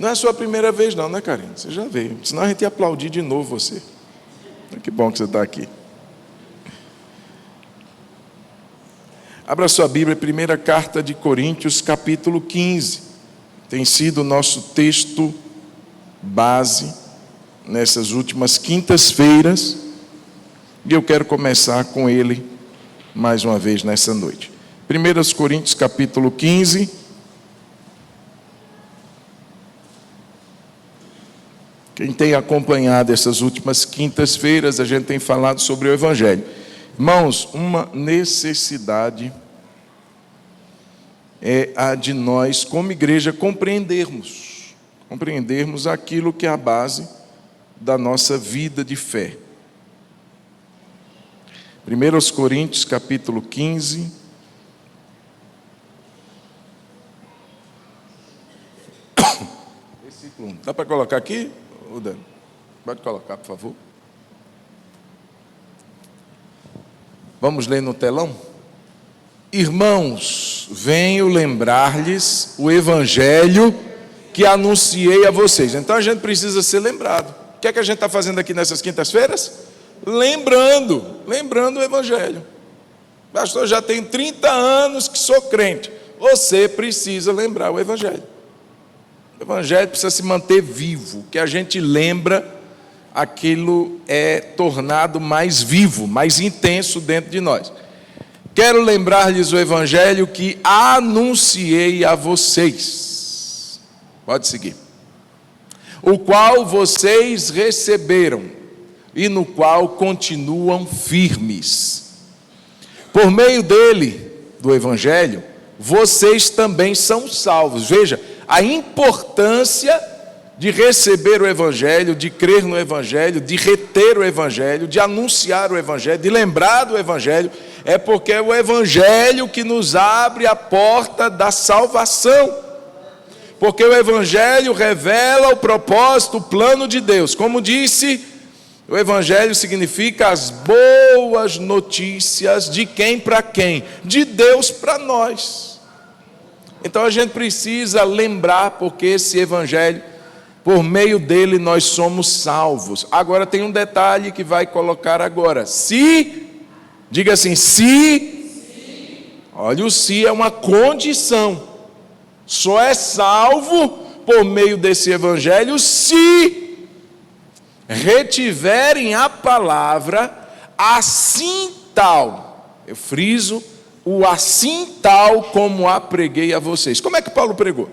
Não é a sua primeira vez não, né, Karine? Você já veio, senão a gente ia aplaudir de novo você. Que bom que você está aqui. Abra sua Bíblia, primeira carta de Coríntios, capítulo 15. Tem sido o nosso texto base nessas últimas quintas-feiras. E eu quero começar com ele mais uma vez nessa noite. 1 Coríntios, capítulo 15. Quem tem acompanhado essas últimas quintas-feiras, a gente tem falado sobre o Evangelho. Irmãos, uma necessidade é a de nós, como igreja, compreendermos aquilo que é a base da nossa vida de fé. 1 Coríntios, capítulo 15. Versículo 1. Dá para colocar aqui, Dani? Pode colocar, por favor. Vamos ler no telão? Irmãos, venho lembrar-lhes o Evangelho que anunciei a vocês. Então a gente precisa ser lembrado. O que é que a gente está fazendo aqui nessas quintas-feiras? Lembrando o Evangelho. Pastor, já tenho 30 anos que sou crente. Você precisa lembrar o Evangelho. O Evangelho precisa se manter vivo. O que a gente lembra, aquilo é tornado mais vivo, mais intenso dentro de nós. Quero lembrar-lhes o Evangelho que anunciei a vocês. Pode seguir. O qual vocês receberam e no qual continuam firmes. Por meio dele, do Evangelho, vocês também são salvos. Veja, a importância de receber o Evangelho, de crer no Evangelho, de reter o Evangelho, de anunciar o Evangelho, de lembrar do Evangelho, é porque é o Evangelho que nos abre a porta da salvação. Porque o Evangelho revela o propósito, o plano de Deus. Como disse, o Evangelho significa as boas notícias de quem para quem? De Deus para nós. Então a gente precisa lembrar, porque esse Evangelho, por meio dele nós somos salvos. Agora tem um detalhe que vai colocar agora. Diga assim, olha, o se é uma condição. Só é salvo por meio desse Evangelho se retiverem a palavra assim tal. Eu friso o assim tal como a preguei a vocês. Como é que Paulo pregou?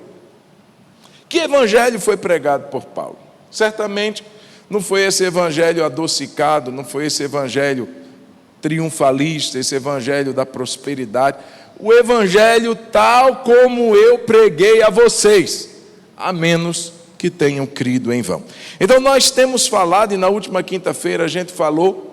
Que evangelho foi pregado por Paulo? Certamente não foi esse evangelho adocicado, não foi esse evangelho triunfalista, esse evangelho da prosperidade. O evangelho tal como eu preguei a vocês, a menos que tenham crido em vão. Então nós temos falado, e na última quinta-feira a gente falou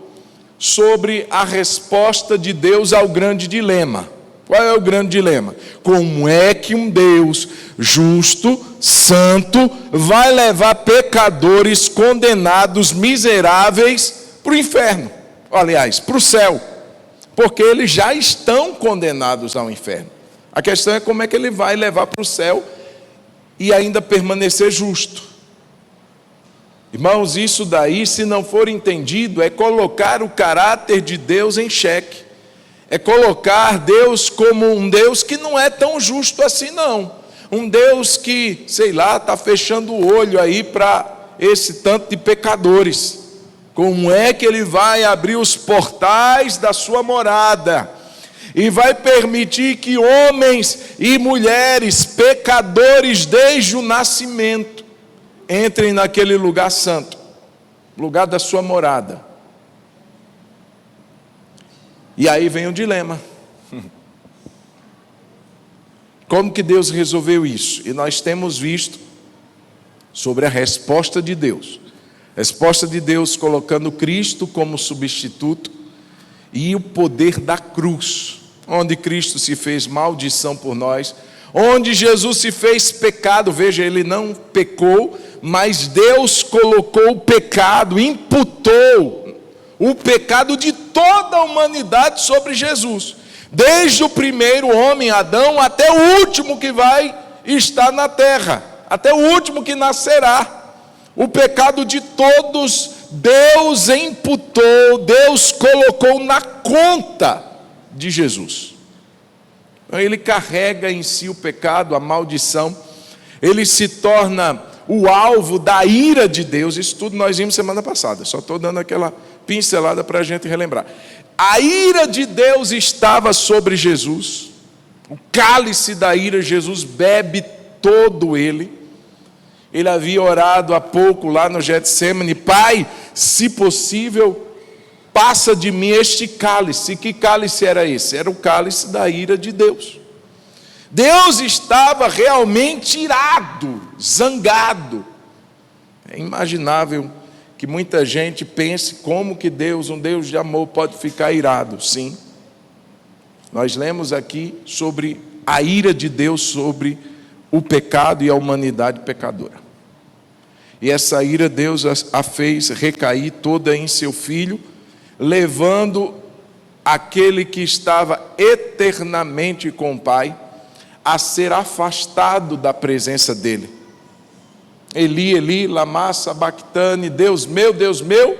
sobre a resposta de Deus ao grande dilema. Qual é o grande dilema? Como é que um Deus justo, santo, vai levar pecadores condenados, miseráveis, para o inferno? Aliás, para o céu. Porque eles já estão condenados ao inferno. A questão é como é que ele vai levar para o céu e ainda permanecer justo. Irmãos, isso daí, se não for entendido, é colocar o caráter de Deus em xeque. É colocar Deus como um Deus que não é tão justo assim, não. Um Deus que, sei lá, está fechando o olho aí para esse tanto de pecadores. Como é que ele vai abrir os portais da sua morada e vai permitir que homens e mulheres, pecadores desde o nascimento, entrem naquele lugar santo, lugar da sua morada? E aí vem o dilema. Como que Deus resolveu isso? E nós temos visto sobre a resposta de Deus. Resposta de Deus colocando Cristo como substituto e o poder da cruz, onde Cristo se fez maldição por nós, onde Jesus se fez pecado. Veja, ele não pecou, mas Deus colocou o pecado, imputou o pecado de toda a humanidade sobre Jesus, desde o primeiro homem, Adão, até o último que vai estar na terra. até o último que nascerá. O pecado de todos, Deus imputou, Deus colocou na conta de Jesus. Então, ele carrega em si o pecado, a maldição, ele se torna o alvo da ira de Deus. Isso tudo nós vimos semana passada, só estou dando aquela pincelada para a gente relembrar. A ira de Deus estava sobre Jesus, o cálice da ira, Jesus bebe todo ele. Ele havia orado há pouco lá no Getsêmani: Pai, se possível, passa de mim este cálice. Que cálice era esse? Era o cálice da ira de Deus. Deus estava realmente irado, zangado. É imaginável que muita gente pense como que Deus, um Deus de amor, pode ficar irado. Sim, nós lemos aqui sobre a ira de Deus sobre o pecado e a humanidade pecadora. E essa ira Deus a fez recair toda em seu Filho, levando aquele que estava eternamente com o Pai a ser afastado da presença dele. Eli, Eli, lama sabachthani, Deus meu,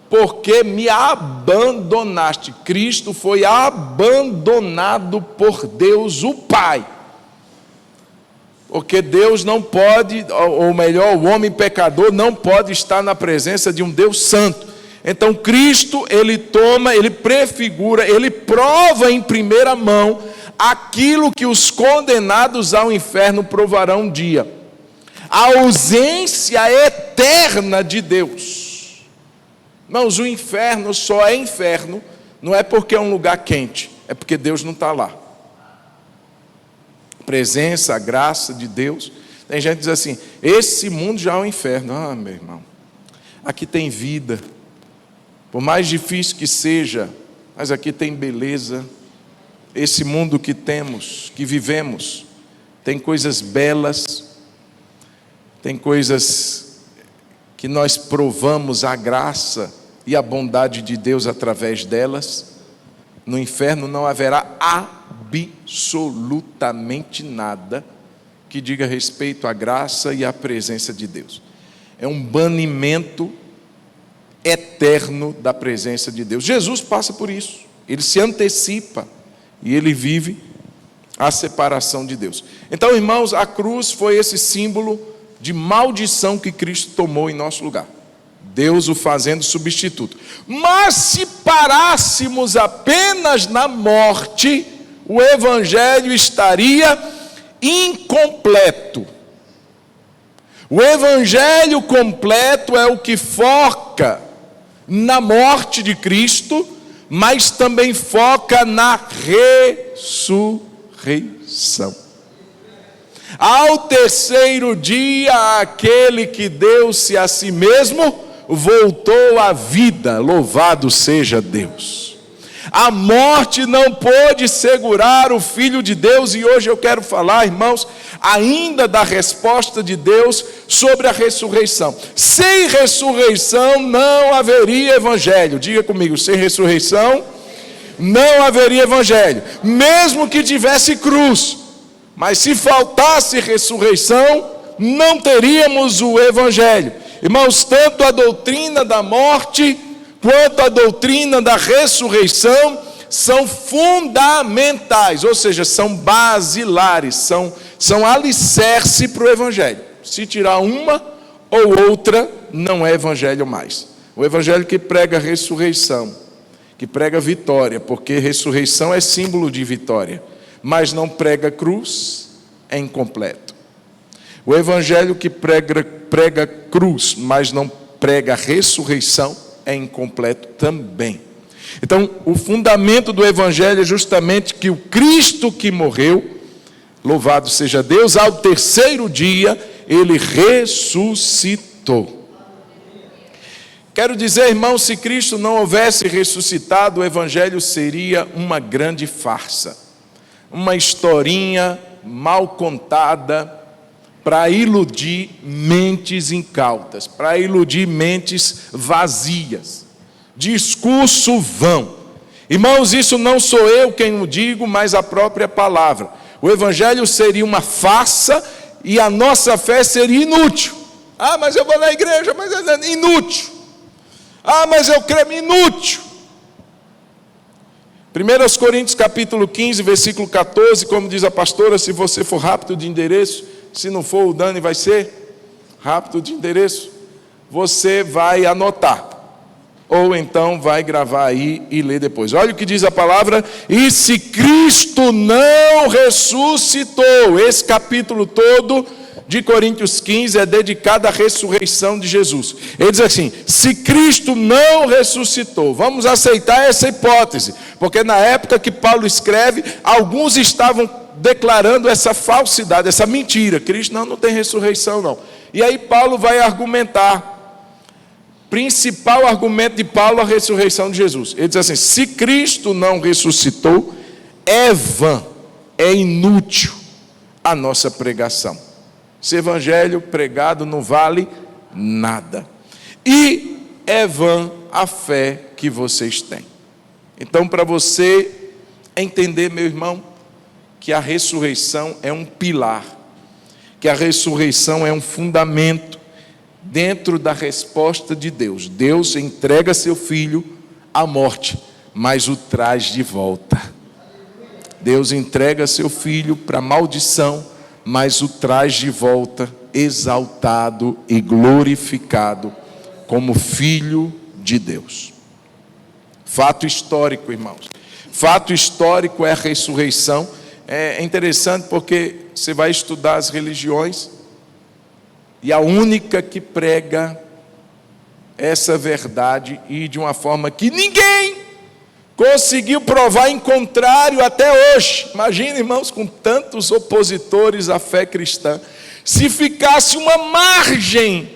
por que me abandonaste? Cristo foi abandonado por Deus o Pai. Porque Deus não pode, ou melhor, o homem pecador não pode estar na presença de um Deus santo. Então Cristo, ele toma, ele prefigura, ele prova em primeira mão aquilo que os condenados ao inferno provarão um dia: a ausência eterna de Deus. Irmãos, o inferno só é inferno, não é porque é um lugar quente, é porque Deus não está lá. Presença, a graça de Deus. Tem gente que diz assim: esse mundo já é um inferno. Ah, meu irmão, aqui tem vida, por mais difícil que seja, mas aqui tem beleza. Esse mundo que temos, que vivemos, tem coisas belas, tem coisas que nós provamos a graça e a bondade de Deus através delas. No inferno não haverá absolutamente nada que diga respeito à graça e à presença de Deus. É um banimento eterno da presença de Deus. Jesus passa por isso, ele se antecipa e ele vive a separação de Deus. Então, irmãos, a cruz foi esse símbolo de maldição que Cristo tomou em nosso lugar, Deus o fazendo substituto. Mas se parássemos apenas na morte, o evangelho estaria incompleto. O evangelho completo é o que foca na morte de Cristo, mas também foca na ressurreição. Ao terceiro dia, aquele que deu-se a si mesmo voltou à vida, louvado seja Deus. A morte não pôde segurar o Filho de Deus, e hoje eu quero falar, irmãos, ainda da resposta de Deus sobre a ressurreição. Sem ressurreição não haveria evangelho. Diga comigo: sem ressurreição não haveria evangelho, mesmo que tivesse cruz. Mas se faltasse ressurreição, não teríamos o evangelho. Irmãos, tanto a doutrina da morte quanto a doutrina da ressurreição são fundamentais, ou seja, são basilares, são alicerce para o evangelho. Se tirar uma ou outra, não é evangelho mais. O evangelho que prega ressurreição, que prega vitória, porque ressurreição é símbolo de vitória, mas não prega cruz, é incompleto. O evangelho que prega cruz, mas não prega ressurreição, é incompleto também. Então, o fundamento do evangelho é justamente que o Cristo que morreu, louvado seja Deus, ao terceiro dia, ele ressuscitou. Quero dizer, irmão, se Cristo não houvesse ressuscitado, o evangelho seria uma grande farsa, uma historinha mal contada para iludir mentes incautas, para iludir mentes vazias, discurso vão. Irmãos, isso não sou eu quem o digo, mas a própria palavra. O evangelho seria uma farsa e a nossa fé seria inútil. Ah, mas eu vou na igreja, mas é inútil. Ah, mas eu creio, inútil. 1 Coríntios capítulo 15, versículo 14, como diz a pastora, se você for rápido de endereço, se não for o Dani vai ser rápido de endereço, você vai anotar, ou então vai gravar aí e ler depois. Olha o que diz a palavra: e se Cristo não ressuscitou, esse capítulo todo de Coríntios 15 é dedicado à ressurreição de Jesus. Ele diz assim: se Cristo não ressuscitou, vamos aceitar essa hipótese, porque na época que Paulo escreve, alguns estavam declarando essa falsidade, essa mentira. Cristo não tem ressurreição não. E aí Paulo vai argumentar, principal argumento de Paulo, a ressurreição de Jesus. Ele diz assim: se Cristo não ressuscitou, é vã, é inútil a nossa pregação. Esse evangelho pregado não vale nada. E é vã a fé que vocês têm. Então, para você entender, meu irmão, que a ressurreição é um pilar, que a ressurreição é um fundamento dentro da resposta de Deus. Deus entrega seu filho à morte, mas o traz de volta. Deus entrega seu filho para a maldição, mas o traz de volta exaltado e glorificado como filho de Deus. Fato histórico, irmãos. Fato histórico é a ressurreição. É interessante porque você vai estudar as religiões e a única que prega essa verdade, e de uma forma que ninguém conseguiu provar em contrário até hoje. Imagina, irmãos, com tantos opositores à fé cristã, se ficasse uma margem,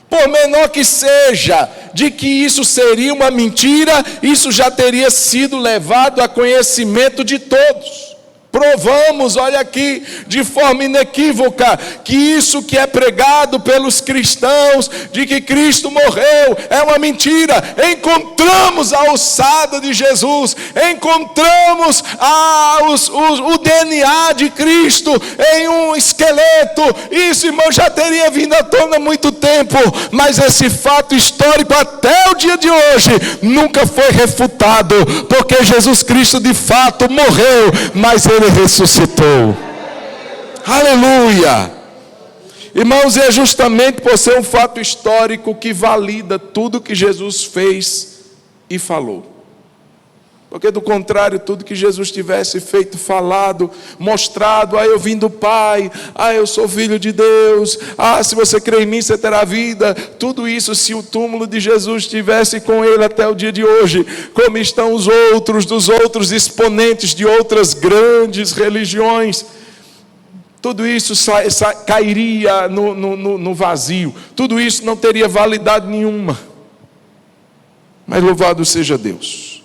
por menor que seja, de que isso seria uma mentira, isso já teria sido levado a conhecimento de todos. Provamos, olha aqui, de forma inequívoca, que isso que é pregado pelos cristãos, de que Cristo morreu, é uma mentira. Encontramos a ossada de Jesus, encontramos o DNA de Cristo em um esqueleto. Isso, irmão, já teria vindo à tona há muito tempo, mas esse fato histórico até o dia de hoje nunca foi refutado, porque Jesus Cristo de fato morreu, mas Ele ressuscitou. Aleluia! Irmãos, é justamente por ser um fato histórico que valida tudo que Jesus fez e falou. Porque do contrário, tudo que Jesus tivesse feito, falado, mostrado: eu vim do Pai, eu sou filho de Deus, se você crê em mim você terá vida, tudo isso, se o túmulo de Jesus estivesse com ele até o dia de hoje, como estão os outros, dos outros exponentes de outras grandes religiões, tudo isso cairia no vazio, tudo isso não teria validade nenhuma. Mas louvado seja Deus,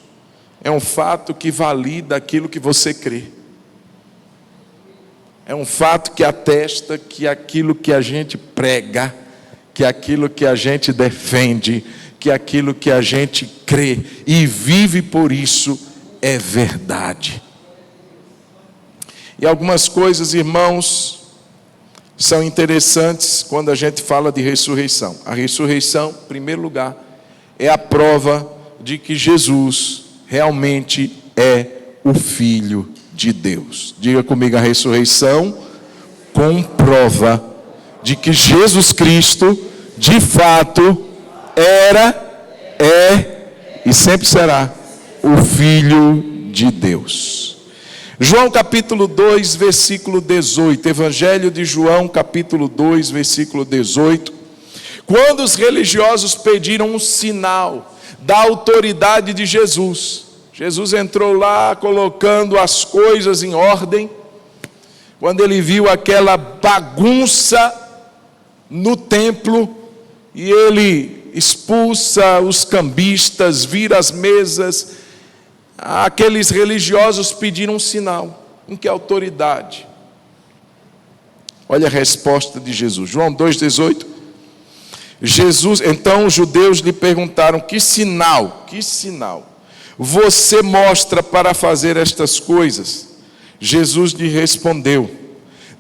é um fato que valida aquilo que você crê. É um fato que atesta que aquilo que a gente prega, que aquilo que a gente defende, que aquilo que a gente crê e vive por isso é verdade. E algumas coisas, irmãos, são interessantes quando a gente fala de ressurreição. A ressurreição, em primeiro lugar, é a prova de que Jesus realmente é o Filho de Deus. Diga comigo: a ressurreição comprova de que Jesus Cristo, de fato, era, é e sempre será o Filho de Deus. João capítulo 2, versículo 18. Evangelho de João capítulo 2, versículo 18. Quando os religiosos pediram um sinal da autoridade de Jesus, Jesus entrou lá colocando as coisas em ordem. Quando ele viu aquela bagunça no templo, e ele expulsa os cambistas, vira as mesas, aqueles religiosos pediram um sinal. Em que autoridade? Olha a resposta de Jesus, João 2,18. Então os judeus lhe perguntaram: que sinal você mostra para fazer estas coisas? Jesus lhe respondeu: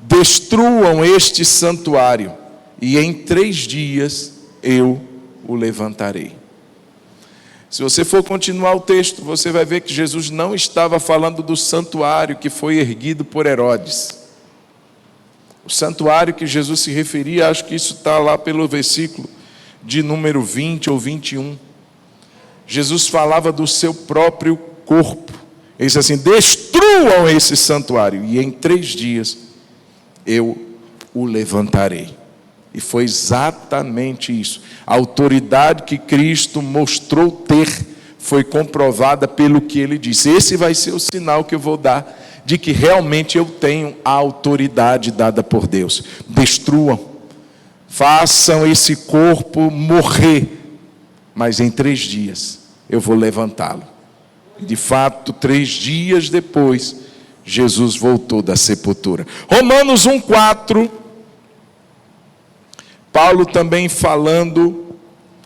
destruam este santuário, e em 3 dias eu o levantarei. Se você for continuar o texto, você vai ver que Jesus não estava falando do santuário que foi erguido por Herodes. O santuário que Jesus se referia, acho que isso está lá pelo versículo de número 20 ou 21. Jesus falava do seu próprio corpo. Ele disse assim: destruam esse santuário, e em 3 dias eu o levantarei. E foi exatamente isso. A autoridade que Cristo mostrou ter foi comprovada pelo que ele disse. Esse vai ser o sinal que eu vou dar de que realmente eu tenho a autoridade dada por Deus. Destruam, façam esse corpo morrer, mas em 3 dias eu vou levantá-lo. E de fato, 3 dias depois, Jesus voltou da sepultura. Romanos 1,4, Paulo também falando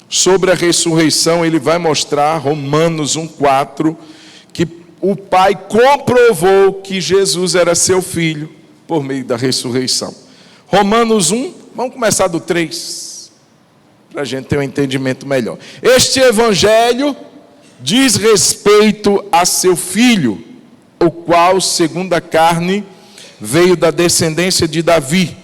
sobre a ressurreição, ele vai mostrar, Romanos 1,4, que o Pai comprovou que Jesus era seu filho por meio da ressurreição. Romanos 1, vamos começar do 3, para a gente ter um entendimento melhor. Este evangelho diz respeito a seu filho, o qual, segundo a carne, veio da descendência de Davi,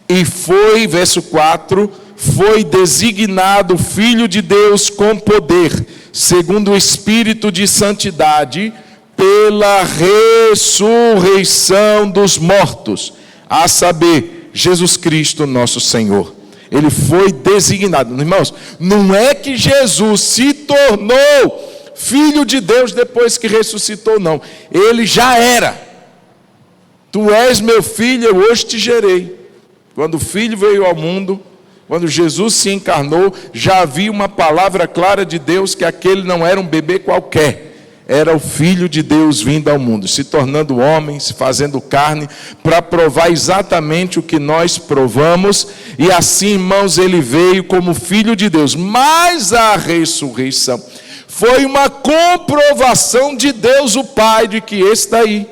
e foi, verso 4, foi designado Filho de Deus com poder, segundo o Espírito de santidade, pela ressurreição dos mortos, a saber, Jesus Cristo nosso Senhor. Ele foi designado. Irmãos, não é que Jesus se tornou Filho de Deus depois que ressuscitou, não. Ele já era. Tu és meu filho, eu hoje te gerei. Quando o Filho veio ao mundo, quando Jesus se encarnou, já havia uma palavra clara de Deus que aquele não era um bebê qualquer. Era o Filho de Deus vindo ao mundo, se tornando homem, se fazendo carne, para provar exatamente o que nós provamos. E assim, irmãos, ele veio como Filho de Deus. Mas a ressurreição foi uma comprovação de Deus o Pai, de que esse daí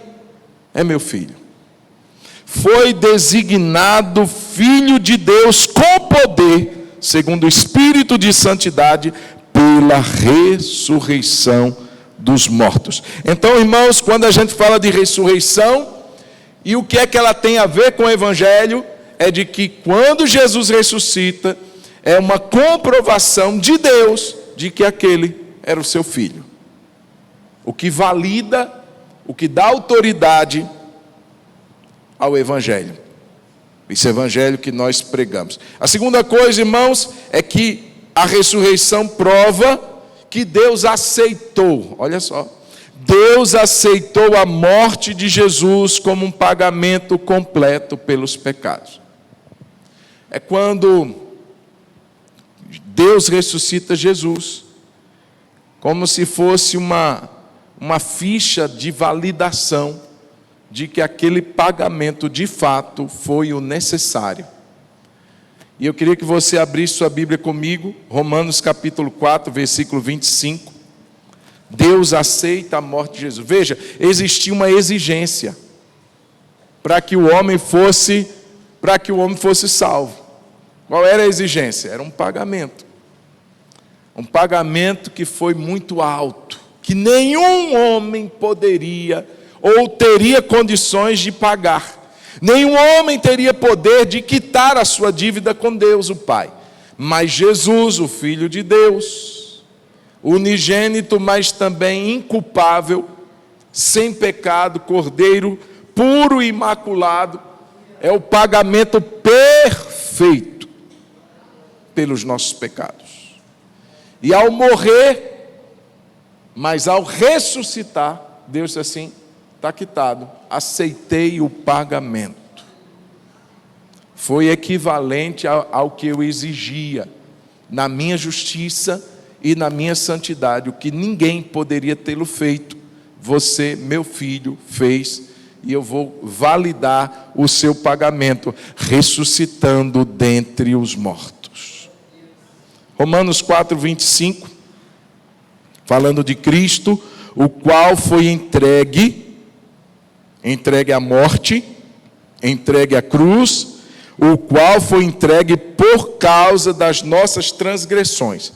é meu filho. Foi designado Filho de Deus com poder, segundo o Espírito de santidade, pela ressurreição dos mortos. Então, irmãos, quando a gente fala de ressurreição, e o que é que ela tem a ver com o Evangelho, é de que quando Jesus ressuscita, é uma comprovação de Deus, de que aquele era o seu filho. O que valida, o que dá autoridade ao Evangelho. Esse Evangelho que nós pregamos. A segunda coisa, irmãos, é que a ressurreição prova que Deus aceitou, olha só, Deus aceitou a morte de Jesus como um pagamento completo pelos pecados. É quando Deus ressuscita Jesus, como se fosse uma ficha de validação de que aquele pagamento de fato foi o necessário. E eu queria que você abrisse sua Bíblia comigo, Romanos capítulo 4, versículo 25. Deus aceita a morte de Jesus. Veja, existia uma exigência para que o homem fosse salvo. Qual era a exigência? Era um pagamento. Um pagamento que foi muito alto, que nenhum homem poderia ou teria condições de pagar. Nenhum homem teria poder de quitar a sua dívida com Deus, o Pai. Mas Jesus, o Filho de Deus, unigênito, mas também inculpável, sem pecado, Cordeiro puro e imaculado, é o pagamento perfeito pelos nossos pecados. E ao morrer, mas ao ressuscitar, Deus disse assim: está quitado, aceitei o pagamento. Foi equivalente ao que eu exigia, na minha justiça e na minha santidade, o que ninguém poderia tê-lo feito. Você, meu filho, fez, e eu vou validar o seu pagamento, ressuscitando dentre os mortos. Romanos 4, 25, falando de Cristo, o qual foi entregue à morte entregue à cruz, o qual foi entregue por causa das nossas transgressões.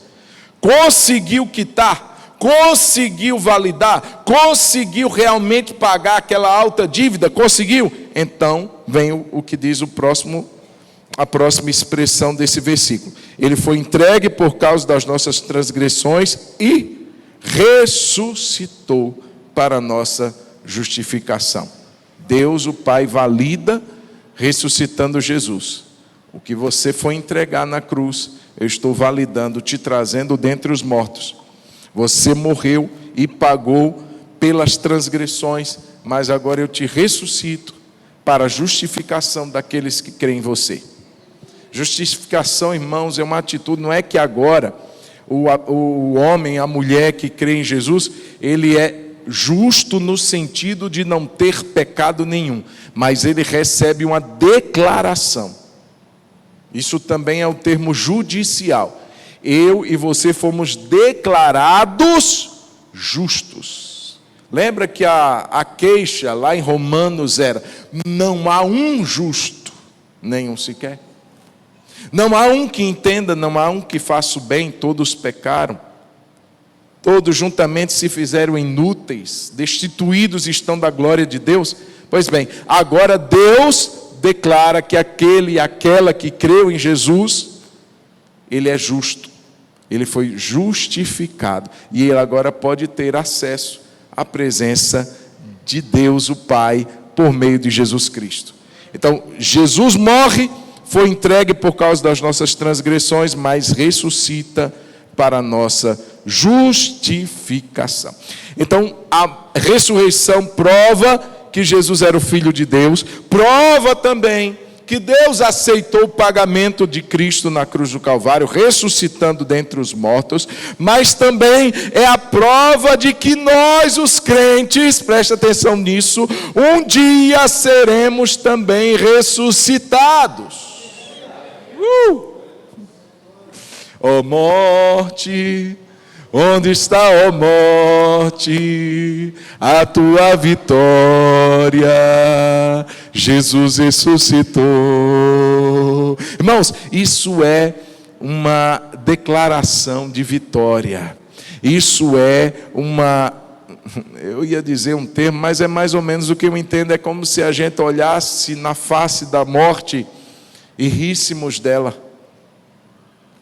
Conseguiu quitar, conseguiu validar, conseguiu realmente pagar aquela alta dívida, conseguiu? Então vem o que diz a próxima expressão desse versículo. Ele foi entregue por causa das nossas transgressões e ressuscitou para a nossa justificação. Deus, o Pai, valida ressuscitando Jesus. O que você foi entregar na cruz, eu estou validando, te trazendo dentre os mortos. Você morreu e pagou pelas transgressões, mas agora eu te ressuscito para a justificação daqueles que creem em você. Justificação, irmãos, é uma atitude, não é que agora o homem, a mulher que crê em Jesus, ele é justo no sentido de não ter pecado nenhum, mas ele recebe uma declaração. Isso também é o termo judicial. Eu e você fomos declarados justos. Lembra que a queixa lá em Romanos era: não há um justo, nenhum sequer. Não há um que entenda, não há um que faça o bem, todos pecaram. Todos juntamente se fizeram inúteis, destituídos estão da glória de Deus. Pois bem, agora Deus declara que aquele e aquela que creu em Jesus, ele é justo, ele foi justificado, e ele agora pode ter acesso à presença de Deus o Pai, por meio de Jesus Cristo. Então, Jesus morre, foi entregue por causa das nossas transgressões, mas ressuscita para a nossa justificação. Então, a ressurreição prova que Jesus era o Filho de Deus, prova também que Deus aceitou o pagamento de Cristo na cruz do Calvário, ressuscitando dentre os mortos, mas também é a prova de que nós, os crentes, presta atenção nisso, um dia seremos também ressuscitados. Ó morte, onde está, ó morte, a tua vitória? Jesus ressuscitou. Irmãos, isso é uma declaração de vitória. Isso é eu ia dizer um termo, mas é mais ou menos o que eu entendo. É como se a gente olhasse na face da morte e ríssemos dela.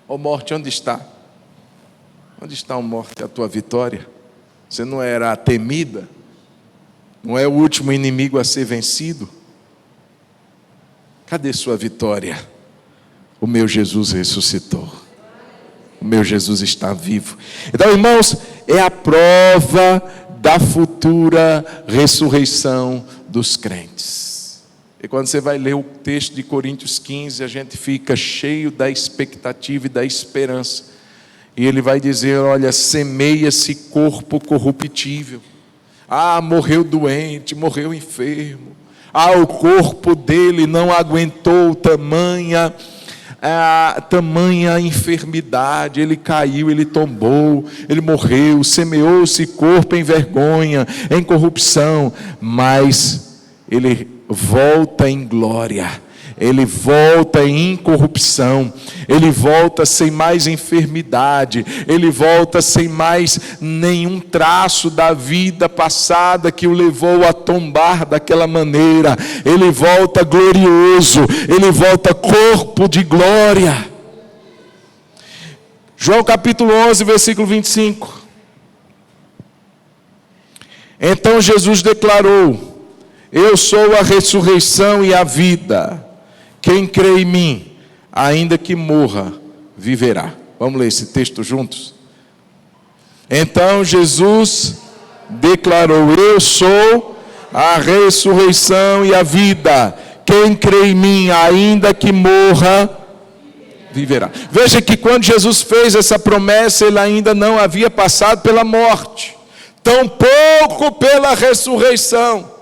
Ó morte, onde está? Onde está, ó morte, a tua vitória? Você não era temida? Não é o último inimigo a ser vencido? Cadê sua vitória? O meu Jesus ressuscitou. O meu Jesus está vivo. Então, irmãos, é a prova da futura ressurreição dos crentes. E quando você vai ler o texto de Coríntios 15, a gente fica cheio da expectativa e da esperança. E ele vai dizer: olha, semeia-se corpo corruptível. Ah, morreu doente, morreu enfermo. Ah, o corpo dele não aguentou tamanha enfermidade. Ele caiu, ele tombou, ele morreu, semeou-se corpo em vergonha, em corrupção. Mas ele volta em glória, ele volta em incorrupção, ele volta sem mais enfermidade, ele volta sem mais nenhum traço da vida passada que o levou a tombar daquela maneira. Ele volta glorioso, ele volta corpo de glória. João capítulo 11, versículo 25. Então Jesus declarou: eu sou a ressurreição e a vida. Quem crê em mim, ainda que morra, viverá. Vamos ler esse texto juntos? Então Jesus declarou: eu sou a ressurreição e a vida. Quem crê em mim, ainda que morra, viverá. Veja que quando Jesus fez essa promessa, ele ainda não havia passado pela morte, tampouco pela ressurreição.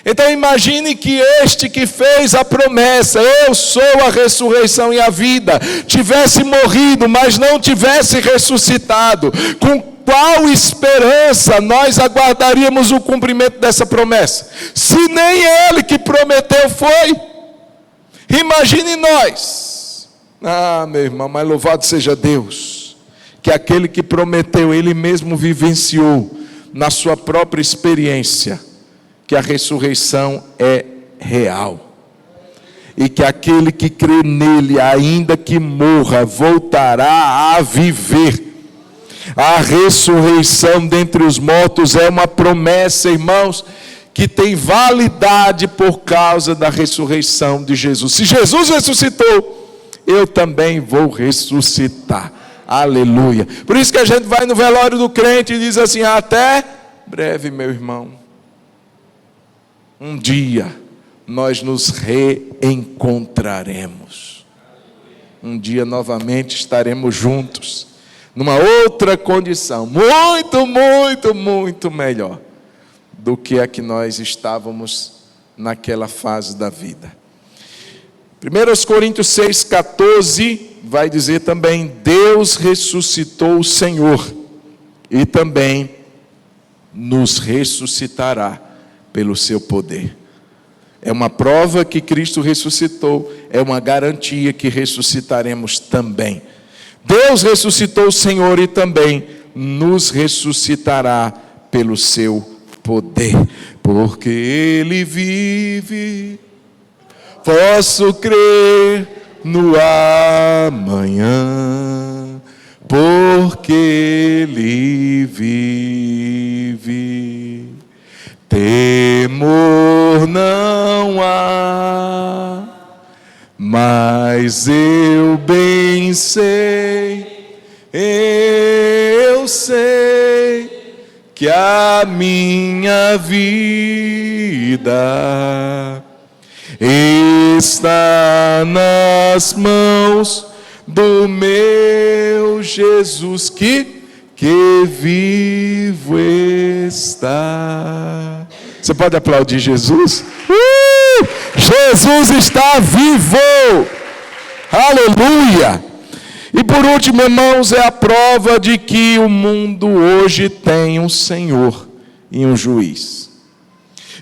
Então imagine que este que fez a promessa, eu sou a ressurreição e a vida, tivesse morrido, mas não tivesse ressuscitado. Com qual esperança nós aguardaríamos o cumprimento dessa promessa? Se nem Ele que prometeu foi. Imagine nós. Meu irmão, mas louvado seja Deus, que aquele que prometeu, Ele mesmo vivenciou na sua própria experiência, que a ressurreição é real. E que aquele que crê nele, ainda que morra, voltará a viver. A ressurreição dentre os mortos é uma promessa, irmãos, que tem validade por causa da ressurreição de Jesus. Se Jesus ressuscitou, eu também vou ressuscitar. Aleluia. Por isso que a gente vai no velório do crente e diz assim: até breve, meu irmão. Um dia nós nos reencontraremos. Um dia novamente estaremos juntos, numa outra condição, muito, muito, muito melhor do que a que nós estávamos naquela fase da vida. 1 Coríntios 6,14 vai dizer também: Deus ressuscitou o Senhor e também nos ressuscitará pelo seu poder. É uma prova que Cristo ressuscitou, é uma garantia que ressuscitaremos também. Deus ressuscitou o Senhor e também nos ressuscitará pelo seu poder. Porque Ele vive, posso crer no amanhã, porque Ele vive. Temor não há, mas eu bem sei, eu sei que a minha vida está nas mãos do meu Jesus que vivo está. Você pode aplaudir Jesus? Jesus está vivo! Aleluia! E por último, irmãos, é a prova de que o mundo hoje tem um Senhor e um juiz.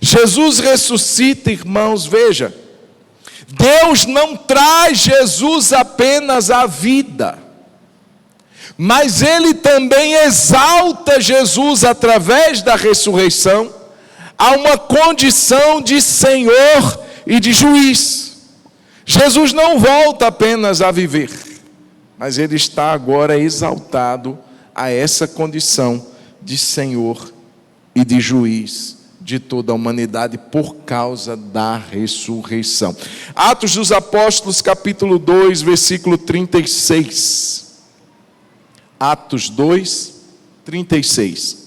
Jesus ressuscita, irmãos, veja. Deus não traz Jesus apenas à vida, mas Ele também exalta Jesus através da ressurreição a uma condição de Senhor e de juiz. Jesus não volta apenas a viver, mas Ele está agora exaltado a essa condição de Senhor e de juiz de toda a humanidade por causa da ressurreição. Atos dos Apóstolos, capítulo 2, versículo 36. Atos 2, 36.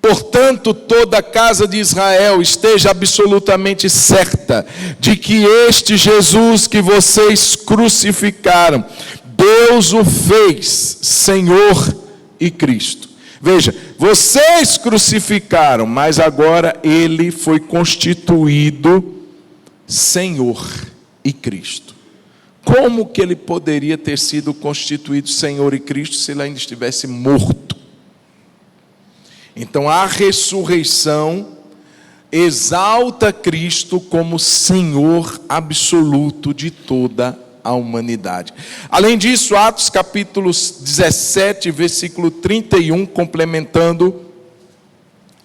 Portanto, toda a casa de Israel esteja absolutamente certa de que este Jesus que vocês crucificaram, Deus o fez Senhor e Cristo. Veja, vocês crucificaram, mas agora Ele foi constituído Senhor e Cristo. Como que Ele poderia ter sido constituído Senhor e Cristo se Ele ainda estivesse morto? Então a ressurreição exalta Cristo como Senhor absoluto de toda a humanidade. Além disso, Atos capítulo 17, versículo 31, complementando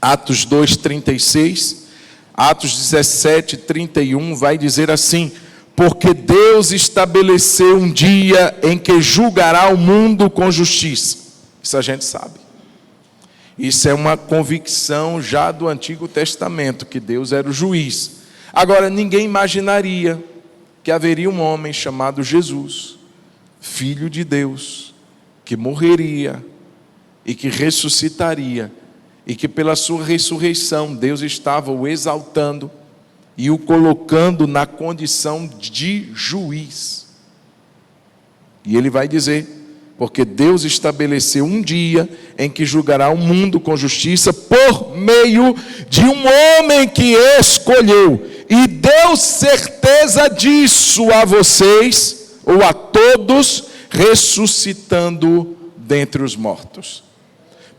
Atos 2, 36, Atos 17, 31 vai dizer assim: porque Deus estabeleceu um dia em que julgará o mundo com justiça. Isso a gente sabe. Isso é uma convicção já do Antigo Testamento, que Deus era o juiz. Agora, ninguém imaginaria que haveria um homem chamado Jesus, Filho de Deus, que morreria e que ressuscitaria, e que pela sua ressurreição Deus estava o exaltando e o colocando na condição de juiz. E ele vai dizer: porque Deus estabeleceu um dia em que julgará o mundo com justiça por meio de um homem que escolheu e deu certeza disso a vocês, ou a todos, ressuscitando dentre os mortos.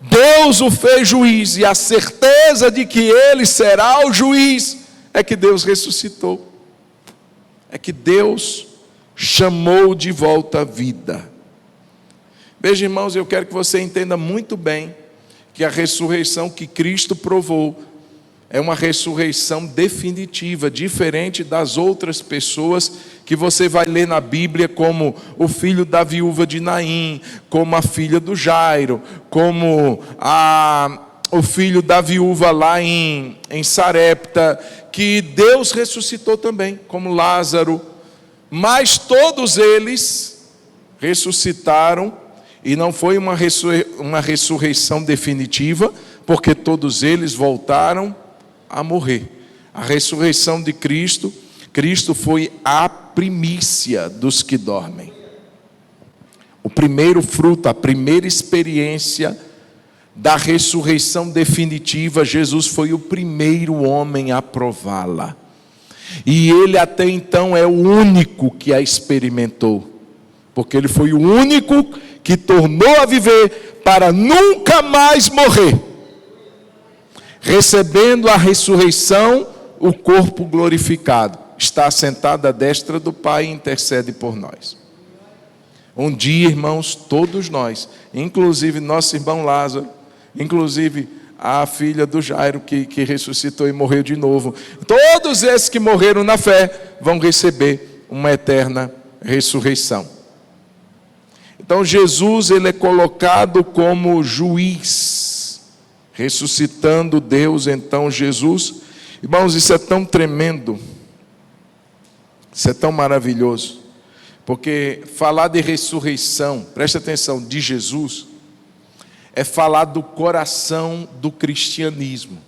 Deus o fez juiz, e a certeza de que ele será o juiz é que Deus ressuscitou. É que Deus chamou de volta a vida. Veja, irmãos, eu quero que você entenda muito bem que a ressurreição que Cristo provou é uma ressurreição definitiva, diferente das outras pessoas que você vai ler na Bíblia, como o filho da viúva de Naim, como a filha do Jairo, como o filho da viúva lá em Sarepta, que Deus ressuscitou também, como Lázaro. Mas todos eles ressuscitaram, e não foi uma ressurreição definitiva, porque todos eles voltaram a morrer. A ressurreição de Cristo foi a primícia dos que dormem. O primeiro fruto, a primeira experiência da ressurreição definitiva. Jesus foi o primeiro homem a prová-la. E ele até então é o único que a experimentou, porque ele foi o único que tornou a viver para nunca mais morrer, recebendo a ressurreição, o corpo glorificado, está assentado à destra do Pai e intercede por nós. Um dia, irmãos, todos nós, inclusive nosso irmão Lázaro, inclusive a filha do Jairo que ressuscitou e morreu de novo, todos esses que morreram na fé vão receber uma eterna ressurreição. Então Jesus, ele é colocado como juiz, ressuscitando Deus. Então Jesus, irmãos, isso é tão tremendo, isso é tão maravilhoso, porque falar de ressurreição, preste atenção, de Jesus, é falar do coração do cristianismo.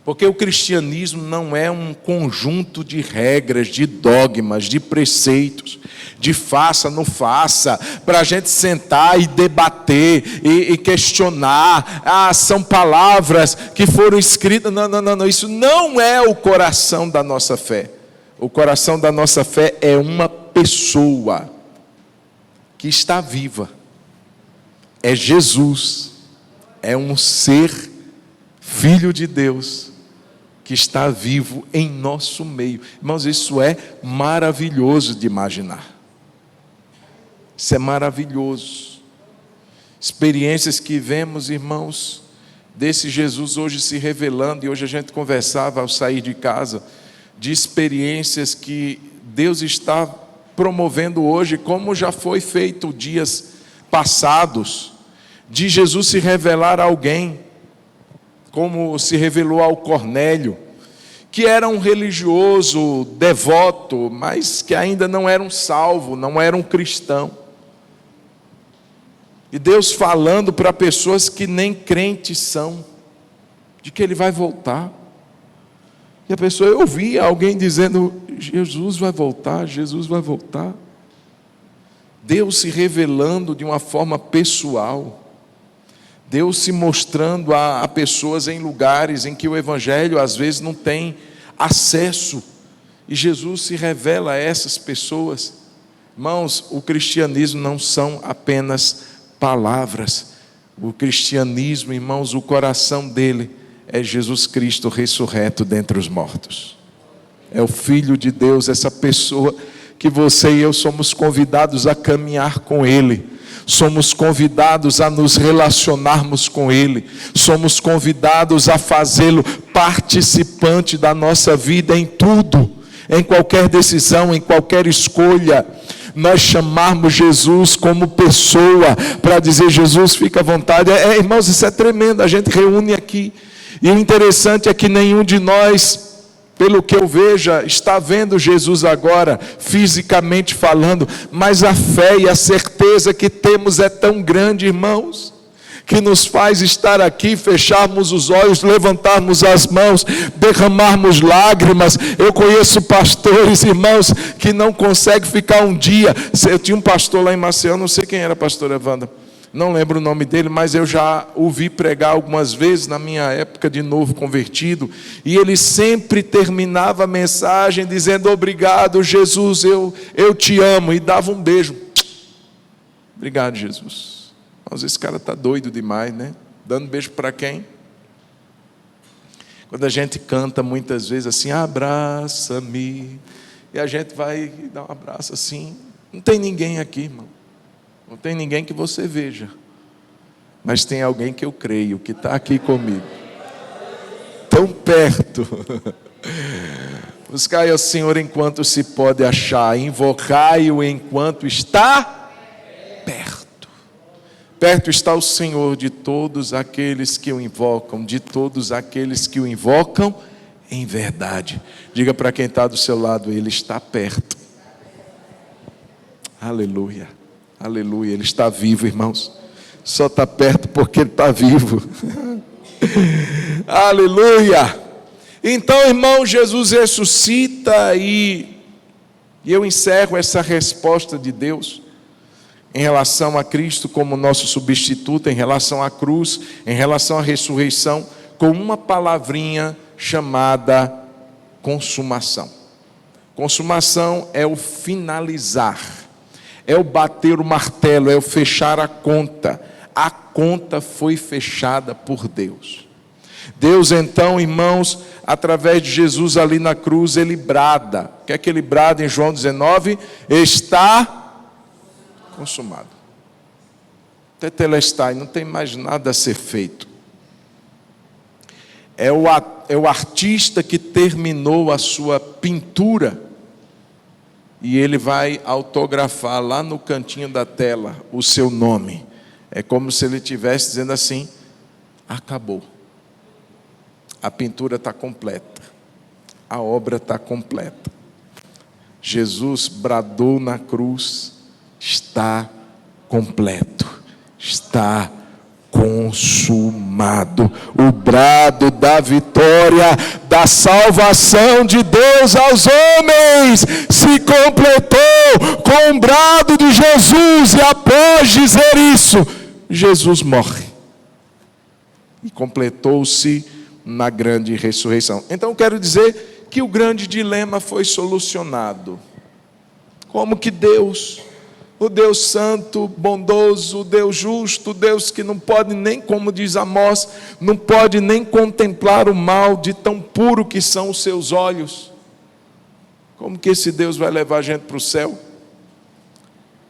Porque o cristianismo não é um conjunto de regras, de dogmas, de preceitos, de faça, não faça, para a gente sentar e debater e questionar. São palavras que foram escritas. Não, isso não é o coração da nossa fé. O coração da nossa fé é uma pessoa que está viva. É Jesus, é um ser, filho de Deus, que está vivo em nosso meio. Irmãos, isso é maravilhoso de imaginar. Isso é maravilhoso. Experiências que vemos, irmãos, desse Jesus hoje se revelando, e hoje a gente conversava ao sair de casa, de experiências que Deus está promovendo hoje, como já foi feito dias passados, de Jesus se revelar a alguém, como se revelou ao Cornélio, que era um religioso devoto, mas que ainda não era um salvo, não era um cristão. E Deus falando para pessoas que nem crentes são, de que Ele vai voltar. E a pessoa, eu ouvia alguém dizendo, Jesus vai voltar, Jesus vai voltar. Deus se revelando de uma forma pessoal. Deus se mostrando a pessoas em lugares em que o Evangelho às vezes não tem acesso. E Jesus se revela a essas pessoas. Irmãos, o cristianismo não são apenas palavras. O cristianismo, irmãos, o coração dele é Jesus Cristo ressurreto dentre os mortos. É o Filho de Deus, essa pessoa que você e eu somos convidados a caminhar com Ele. Somos convidados a nos relacionarmos com Ele. Somos convidados a fazê-lo participante da nossa vida em tudo. Em qualquer decisão, em qualquer escolha. Nós chamarmos Jesus como pessoa para dizer, Jesus, fica à vontade. Irmãos, isso é tremendo. A gente reúne aqui. E o interessante é que nenhum de nós, pelo que eu veja, está vendo Jesus agora, fisicamente falando, mas a fé e a certeza que temos é tão grande, irmãos, que nos faz estar aqui, fecharmos os olhos, levantarmos as mãos, derramarmos lágrimas. Eu conheço pastores, irmãos, que não conseguem ficar um dia. Eu tinha um pastor lá em Maceió, não sei quem era a pastora Wanda, não lembro o nome dele, mas eu já ouvi pregar algumas vezes na minha época de novo convertido, e ele sempre terminava a mensagem dizendo: obrigado, Jesus, eu te amo, e dava um beijo. Obrigado, Jesus. Mas esse cara está doido demais, né? Dando beijo para quem? Quando a gente canta muitas vezes assim: abraça-me, e a gente vai dar um abraço assim, não tem ninguém aqui, irmão, não tem ninguém que você veja, mas tem alguém que eu creio, que está aqui comigo, tão perto. Buscai ao Senhor enquanto se pode achar, invocai-o enquanto está perto. Perto está o Senhor de todos aqueles que o invocam, de todos aqueles que o invocam em verdade. Diga para quem está do seu lado: Ele está perto. Aleluia, aleluia. Ele está vivo, irmãos. Só está perto porque Ele está vivo. Aleluia. Então, irmão, Jesus ressuscita e eu encerro essa resposta de Deus em relação a Cristo como nosso substituto, em relação à cruz, em relação à ressurreição, com uma palavrinha chamada consumação. Consumação é o finalizar, é o bater o martelo, é o fechar a conta. A conta foi fechada por Deus. Deus então, irmãos, através de Jesus ali na cruz, Ele brada. O que é que Ele brada em João 19? Está consumado. Tetelestai, não tem mais nada a ser feito. É o artista que terminou a sua pintura e ele vai autografar lá no cantinho da tela o seu nome. É como se ele estivesse dizendo assim: acabou. A pintura está completa. A obra está completa. Jesus bradou na cruz: está completo, está consumado. O brado da vitória, da salvação de Deus aos homens se completou com o brado de Jesus. E após dizer isso, Jesus morre e completou-se na grande ressurreição. Então quero dizer que o grande dilema foi solucionado. Como que Deus, o Deus santo, bondoso, o Deus justo, o Deus que não pode nem, como diz Amós, não pode nem contemplar o mal de tão puro que são os seus olhos. Como que esse Deus vai levar a gente para o céu?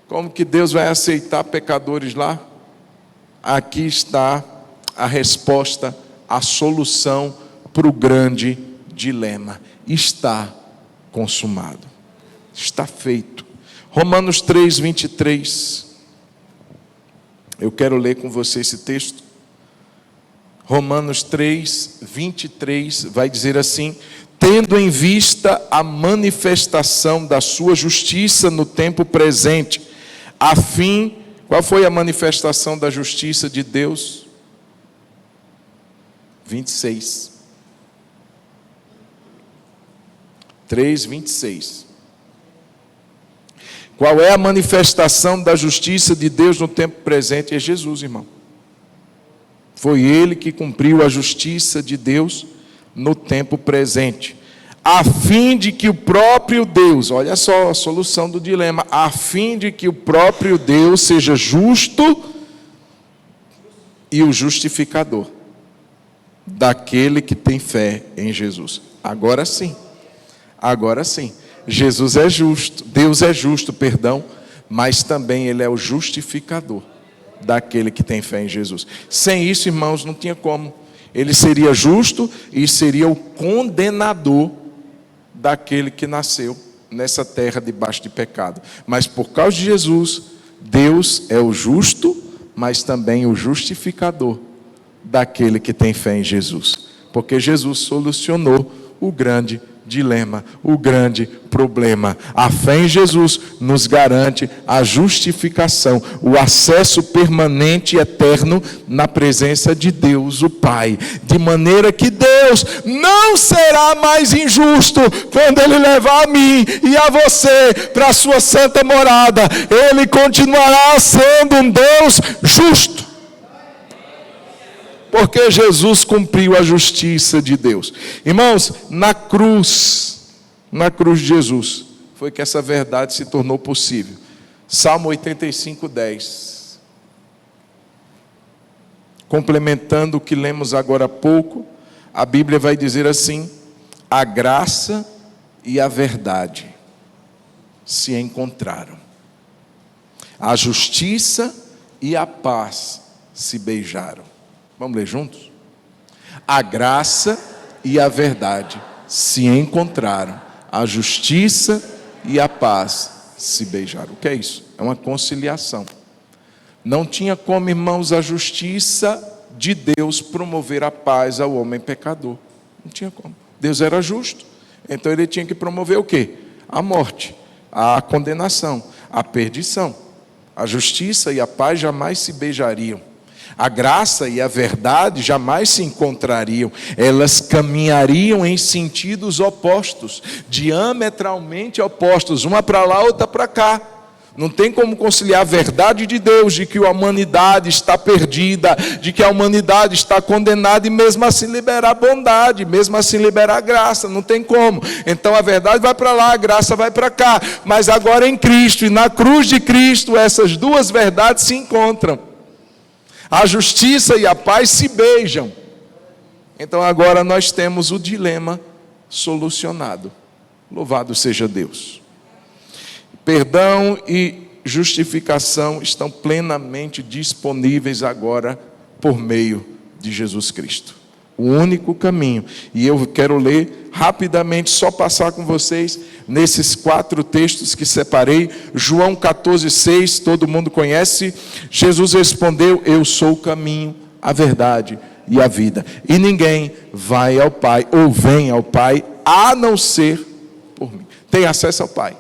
Como que Deus vai aceitar pecadores lá? Aqui está a resposta, a solução para o grande dilema. Está consumado. Está feito. Romanos 3, 23. Eu quero ler com você esse texto. Romanos 3, 23 vai dizer assim: tendo em vista a manifestação da sua justiça no tempo presente, a fim... Qual foi a manifestação da justiça de Deus? 26. 3, 26. Qual é a manifestação da justiça de Deus no tempo presente? É Jesus, irmão. Foi Ele que cumpriu a justiça de Deus no tempo presente, a fim de que o próprio Deus, olha só a solução do dilema, a fim de que o próprio Deus seja justo e o justificador daquele que tem fé em Jesus. Agora sim, Jesus é justo, Deus é justo, perdão, mas também Ele é o justificador daquele que tem fé em Jesus. Sem isso, irmãos, não tinha como. Ele seria justo e seria o condenador daquele que nasceu nessa terra debaixo de pecado. Mas por causa de Jesus, Deus é o justo, mas também o justificador daquele que tem fé em Jesus. Porque Jesus solucionou o grande dilema, o grande problema. A fé em Jesus nos garante a justificação, o acesso permanente e eterno na presença de Deus, o Pai. De maneira que Deus não será mais injusto quando Ele levar a mim e a você para a sua santa morada. Ele continuará sendo um Deus justo. Porque Jesus cumpriu a justiça de Deus. Irmãos, na cruz de Jesus, foi que essa verdade se tornou possível. Salmo 85:10. Complementando o que lemos agora há pouco, a Bíblia vai dizer assim: a graça e a verdade se encontraram. A justiça e a paz se beijaram. Vamos ler juntos? A graça e a verdade se encontraram. A justiça e a paz se beijaram. O que é isso? É uma conciliação. Não tinha como, irmãos, a justiça de Deus promover a paz ao homem pecador. Não tinha como. Deus era justo. Então Ele tinha que promover o quê? A morte, a condenação, a perdição. A justiça e a paz jamais se beijariam. A graça e a verdade jamais se encontrariam. Elas caminhariam em sentidos opostos, diametralmente opostos, uma para lá, outra para cá. Não tem como conciliar a verdade de Deus, de que a humanidade está perdida, de que a humanidade está condenada, e mesmo assim liberar bondade, mesmo assim liberar graça. Não tem como. Então a verdade vai para lá, a graça vai para cá. Mas agora em Cristo e na cruz de Cristo, essas duas verdades se encontram. A justiça e a paz se beijam. Então agora nós temos o dilema solucionado. Louvado seja Deus. Perdão e justificação estão plenamente disponíveis agora por meio de Jesus Cristo. O único caminho. E eu quero ler rapidamente, só passar com vocês nesses 4 textos que separei. João 14:6, todo mundo conhece. Jesus respondeu: eu sou o caminho, a verdade e a vida. E ninguém vai ao Pai, ou vem ao Pai, a não ser por mim. Tem acesso ao Pai.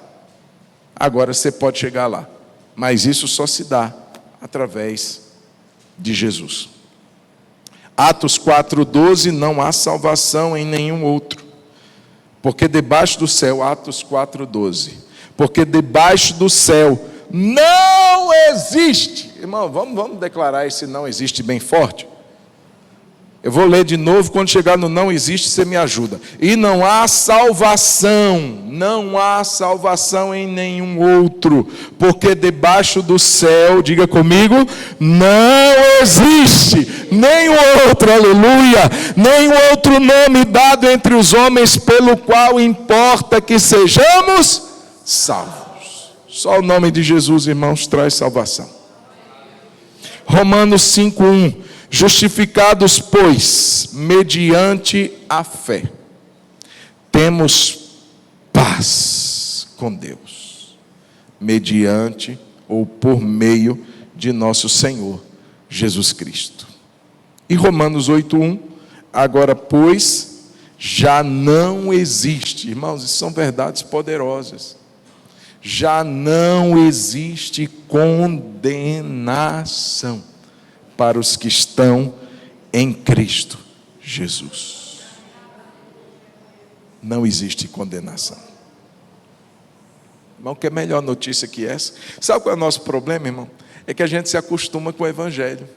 Agora você pode chegar lá. Mas isso só se dá através de Jesus. Atos 4:12, não há salvação em nenhum outro. Porque debaixo do céu, Atos 4:12. Porque debaixo do céu não existe. Irmão, vamos declarar esse não existe bem forte? Eu vou ler de novo, quando chegar no não existe, você me ajuda. E não há salvação em nenhum outro, porque debaixo do céu, diga comigo, não existe nenhum outro, aleluia, nenhum outro nome dado entre os homens pelo qual importa que sejamos salvos. Só o nome de Jesus, irmãos, traz salvação. Romanos 5:1. Justificados, pois, mediante a fé, temos paz com Deus, mediante ou por meio de nosso Senhor Jesus Cristo. E Romanos 8:1, agora, pois, já não existe, irmãos, isso são verdades poderosas, já não existe condenação para os que estão em Cristo Jesus. Não existe condenação. Irmão, que é melhor notícia que essa? Sabe qual é o nosso problema, irmão? É que a gente se acostuma com o Evangelho.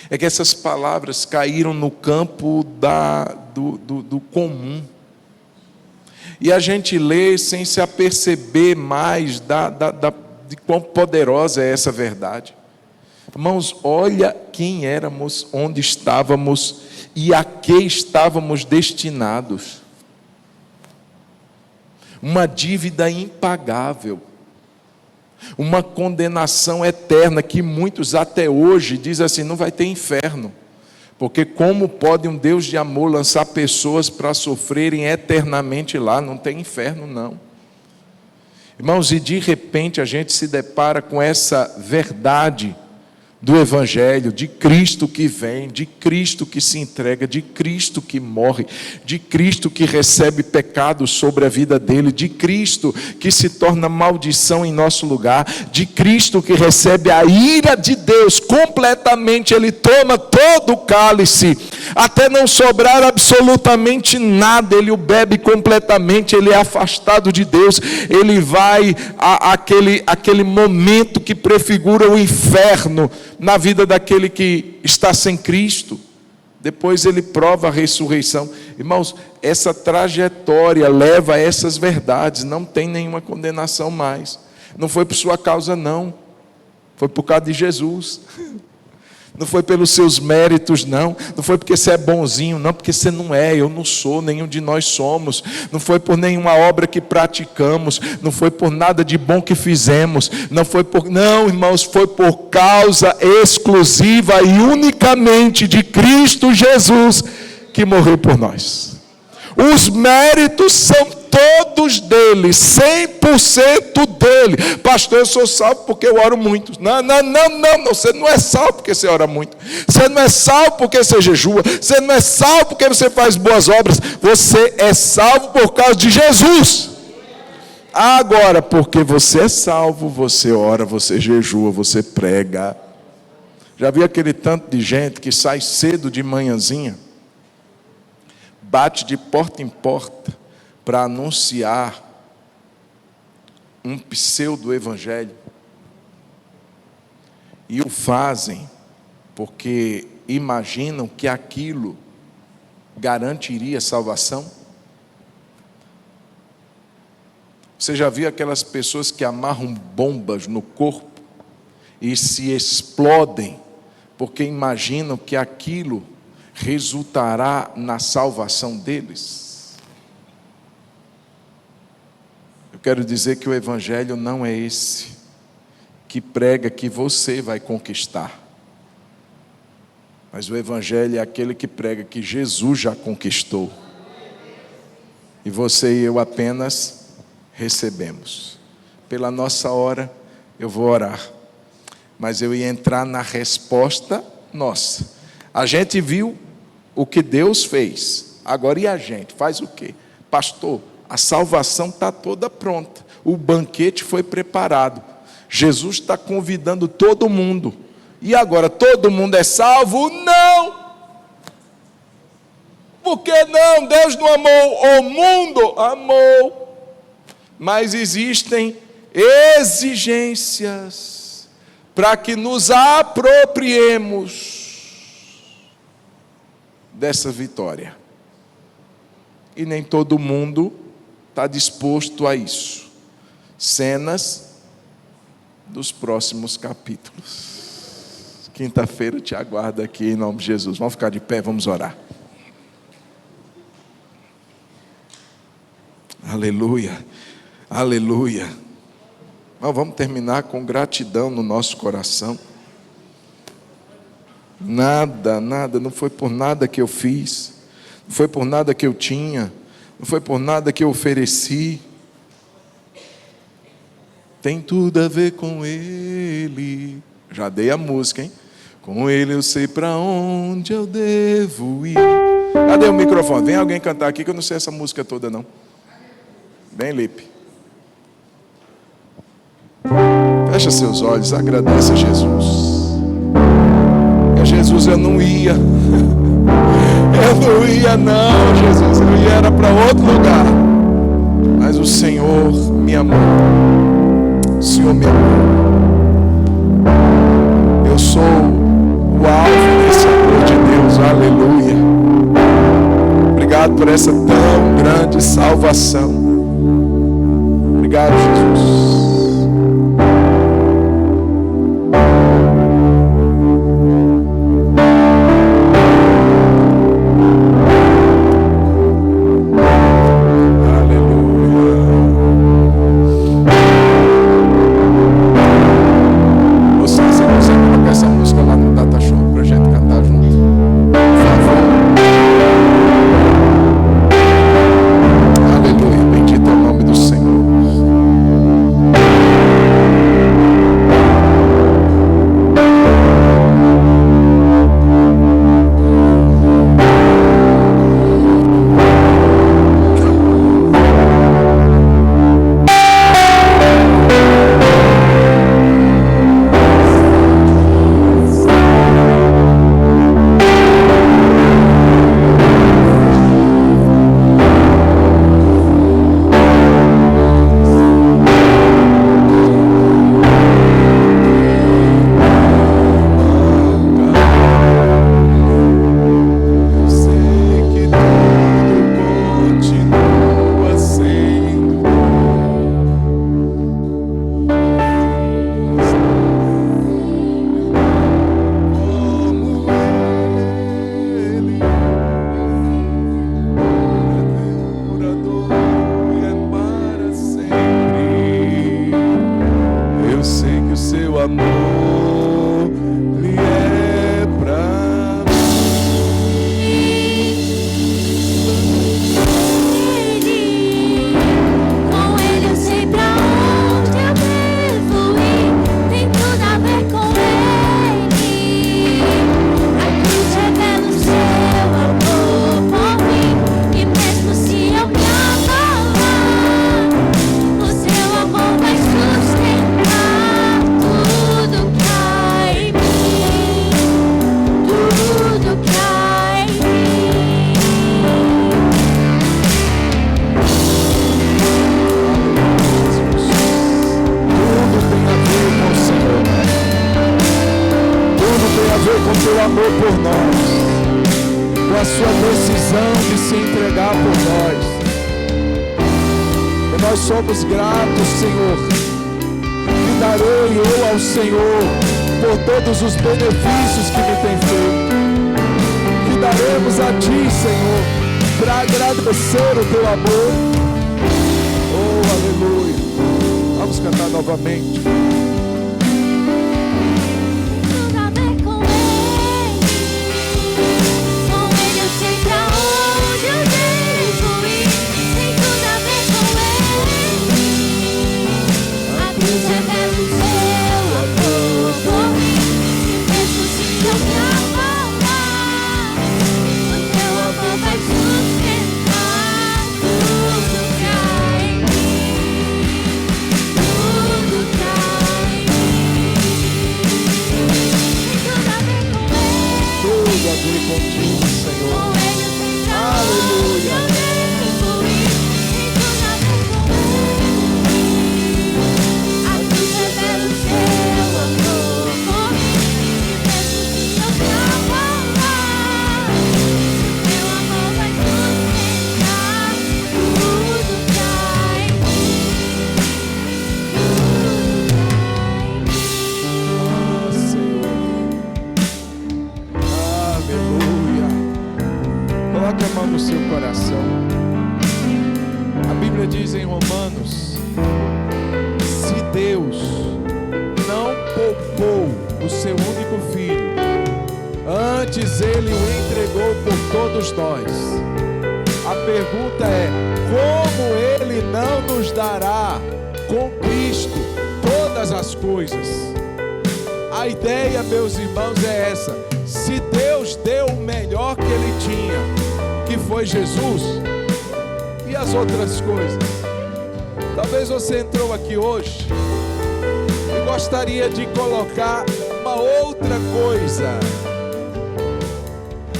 É que essas palavras caíram no campo do comum. E a gente lê sem se aperceber mais de quão poderosa é essa verdade. Irmãos, olha quem éramos, onde estávamos e a que estávamos destinados. Uma dívida impagável, uma condenação eterna que muitos até hoje dizem assim, não vai ter inferno, porque como pode um Deus de amor lançar pessoas para sofrerem eternamente lá? Não tem inferno não. Irmãos, e de repente a gente se depara com essa verdade do Evangelho, de Cristo que vem, de Cristo que se entrega, de Cristo que morre, de Cristo que recebe pecado sobre a vida dele, de Cristo que se torna maldição em nosso lugar, de Cristo que recebe a ira de Deus completamente, ele toma todo o cálice, até não sobrar absolutamente nada, ele o bebe completamente, ele é afastado de Deus, ele vai àquele momento que prefigura o inferno na vida daquele que está sem Cristo. Depois ele prova a ressurreição. Irmãos, essa trajetória leva a essas verdades, não tem nenhuma condenação mais. Não foi por sua causa não, foi por causa de Jesus. Não foi pelos seus méritos, não foi porque você é bonzinho, não, porque você não é, eu não sou, nenhum de nós somos, não foi por nenhuma obra que praticamos, não foi por nada de bom que fizemos, não, irmãos, foi por causa exclusiva e unicamente de Cristo Jesus, que morreu por nós. Os méritos são todos dele, 100% dele. Pastor, eu sou salvo porque eu oro muito. Não, você não é salvo porque você ora muito. Você não é salvo porque você jejua. Você não é salvo porque você faz boas obras. Você é salvo por causa de Jesus. Agora, porque você é salvo, você ora, você jejua, você prega. Já viu aquele tanto de gente que sai cedo de manhãzinha, bate de porta em porta para anunciar um pseudo-evangelho, e o fazem porque imaginam que aquilo garantiria salvação? Você já viu aquelas pessoas que amarram bombas no corpo e se explodem porque imaginam que aquilo resultará na salvação deles? Eu quero dizer que o Evangelho não é esse, que prega que você vai conquistar. Mas o Evangelho é aquele que prega que Jesus já conquistou. E você e eu apenas recebemos. Pela nossa hora, eu vou orar. Mas eu ia entrar na resposta nossa. A gente viu o que Deus fez. Agora e a gente? Faz o quê? Pastor, a salvação está toda pronta. O banquete foi preparado. Jesus está convidando todo mundo. E agora, todo mundo é salvo? Não! Por que não? Deus não amou o mundo? Amou. Mas existem exigências para que nos apropriemos dessa vitória. E nem todo mundo está disposto a isso. Cenas dos próximos capítulos. Quinta-feira te aguardo aqui em nome de Jesus. Vamos ficar de pé, vamos orar. Aleluia, aleluia. Mas vamos terminar com gratidão no nosso coração. Nada, não foi por nada que eu fiz, não foi por nada que eu tinha, não foi por nada que eu ofereci. Tem tudo a ver com Ele. Já dei a música, hein? Com Ele eu sei para onde eu devo ir. Cadê o microfone? Vem alguém cantar aqui que eu não sei essa música toda não. Vem, Lipe. Fecha seus olhos, agradece a Jesus. Jesus, eu não ia. Eu não ia não, Jesus. Eu ia era para outro lugar. Mas o Senhor me amou. O Senhor me amou. Eu sou o alvo desse amor de Deus. Aleluia. Obrigado por essa tão grande salvação. Obrigado, Jesus. sua decisão de se entregar por nós. E nós somos gratos, Senhor. E darei eu ao Senhor por todos os benefícios que me tem feito. Que daremos a Ti, Senhor, para agradecer o Teu amor. Oh, aleluia. Vamos cantar novamente. Contigo, Senhor. Aleluia. Coloque a mão no seu coração. A Bíblia diz em Romanos: se Deus não poupou o seu único filho, antes Ele o entregou por todos nós. A pergunta é: como Ele não nos dará com Cristo todas as coisas? A ideia, meus irmãos, é essa: se Deus deu o melhor que Ele tinha, que foi Jesus, e as outras coisas? Talvez você entrou aqui hoje e gostaria de colocar uma outra coisa.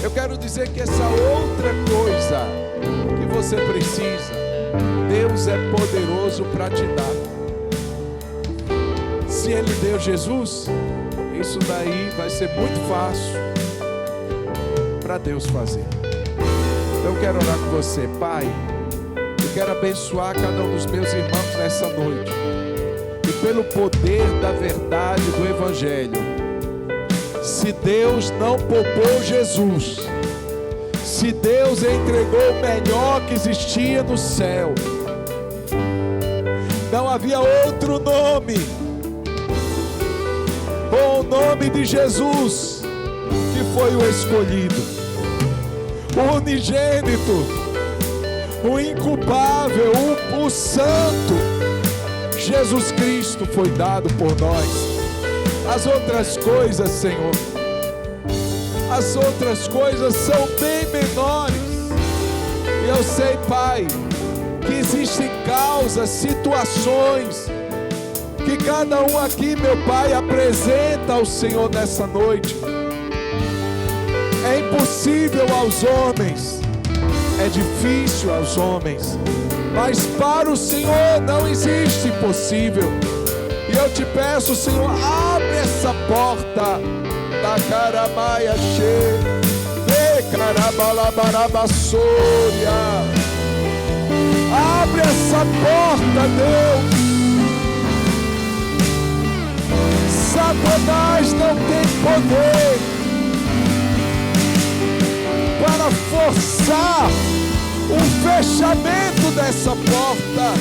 Eu quero dizer que essa outra coisa que você precisa, Deus é poderoso para te dar. Se Ele deu Jesus, isso daí vai ser muito fácil para Deus fazer. Eu quero orar com você. Pai, eu quero abençoar cada um dos meus irmãos nessa noite, e pelo poder da verdade do Evangelho, se Deus não poupou Jesus, se Deus entregou o melhor que existia no céu, não havia outro nome com o nome de Jesus, que foi o escolhido, o unigênito, o inculpável, o santo. Jesus Cristo foi dado por nós. As outras coisas, Senhor, as outras coisas são bem menores. E eu sei, Pai, que existem causas, situações que cada um aqui, meu Pai, apresenta ao Senhor nessa noite. É impossível aos homens, é difícil aos homens, mas para o Senhor não existe impossível. E eu te peço, Senhor, abre essa porta da caramaia cheia, de carabalabarabassória. Abre essa porta, Deus. Satanás não tem poder para forçar o fechamento dessa porta.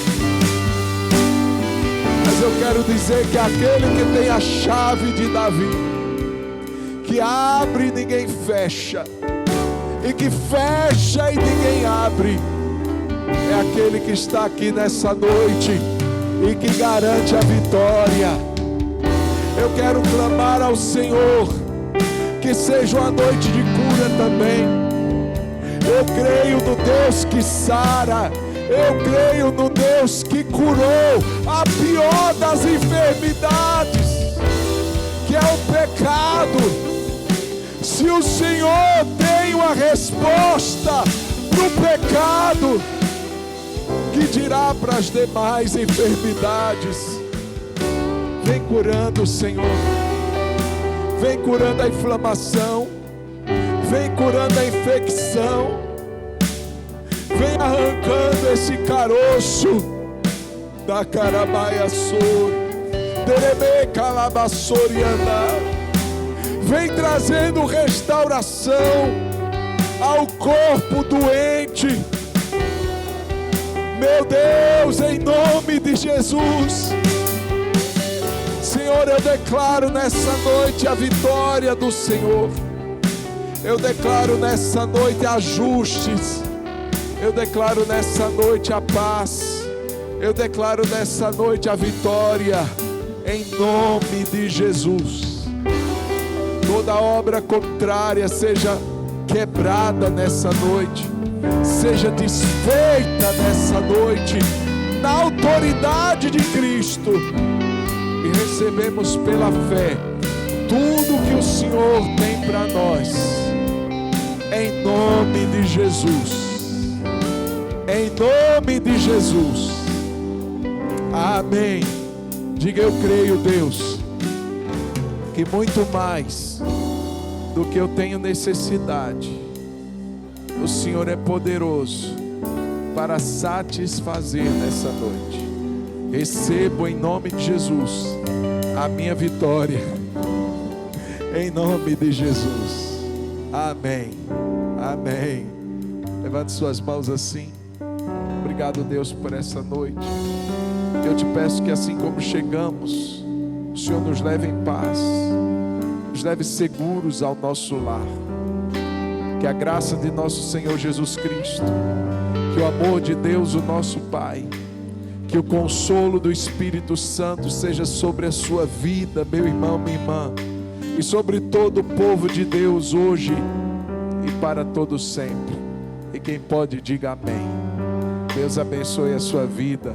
Mas eu quero dizer que aquele que tem a chave de Davi, que abre e ninguém fecha, e que fecha e ninguém abre, é aquele que está aqui nessa noite e que garante a vitória. Eu quero clamar ao Senhor que seja uma noite de cura também. Eu creio no Deus que sara. Eu creio no Deus que curou a pior das enfermidades, que é o pecado. Se o Senhor tem uma resposta para o pecado, que dirá para as demais enfermidades? Vem curando, Senhor. Vem curando a inflamação. Vem curando curando a infecção. Vem arrancando esse caroço da carabaia sor, derebe calabassoriana. Vem trazendo restauração ao corpo doente. Meu Deus, em nome de Jesus. Senhor, eu declaro nessa noite a vitória do Senhor. Eu declaro nessa noite ajustes. Eu declaro nessa noite a paz. Eu declaro nessa noite a vitória. Em nome de Jesus. Toda obra contrária seja quebrada nessa noite. Seja desfeita nessa noite. Na autoridade de Cristo. E recebemos pela fé tudo que o Senhor tem para nós. Em nome de Jesus. Em nome de Jesus. Amém. Diga: eu creio, Deus, que muito mais do que eu tenho necessidade, o Senhor é poderoso para satisfazer nessa noite. Recebo em nome de Jesus a minha vitória. Em nome de Jesus. Amém. Amém. Levante suas mãos assim. Obrigado, Deus, por essa noite. Eu te peço que assim como chegamos, o Senhor nos leve em paz, nos leve seguros ao nosso lar. Que a graça de nosso Senhor Jesus Cristo, que o amor de Deus, o nosso Pai, que o consolo do Espírito Santo seja sobre a sua vida, meu irmão, minha irmã, e sobre todo o povo de Deus hoje e para todo sempre. E quem pode, diga amém. Deus abençoe a sua vida.